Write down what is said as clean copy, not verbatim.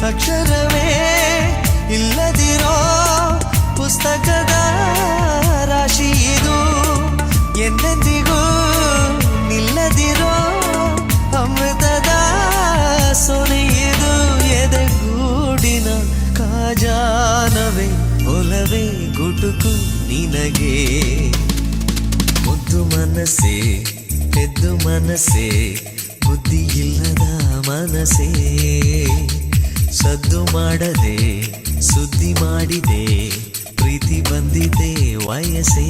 ಅಕ್ಷರವೇ ಇಲ್ಲದಿರೋ ಪುಸ್ತಕದ ರಾಶಿ ಇದು, ಎಂದೆಂದಿಗೂ ನಿಲ್ಲದಿರೋ ಅಮೃತದ ಸೊನೆ ಇದು. ಎದೆಗೂಡಿನ ಕಾಜಾನವೇ ಒಲವೇ ಗುಟುಕು ನಿನಗೆ. ಮುದ್ದು ಮನಸ್ಸೇ ಎದ್ದು ಮನಸ್ಸೇ ಬುದ್ಧಿ ಇಲ್ಲದ ಮನಸ್ಸೇ, ಸದ್ದು ಮಾಡದೆ ಸುದ್ದಿ ಮಾಡಿದೆ ಪ್ರೀತಿ ಬಂದಿದೆ ವಯಸ್ಸೇ.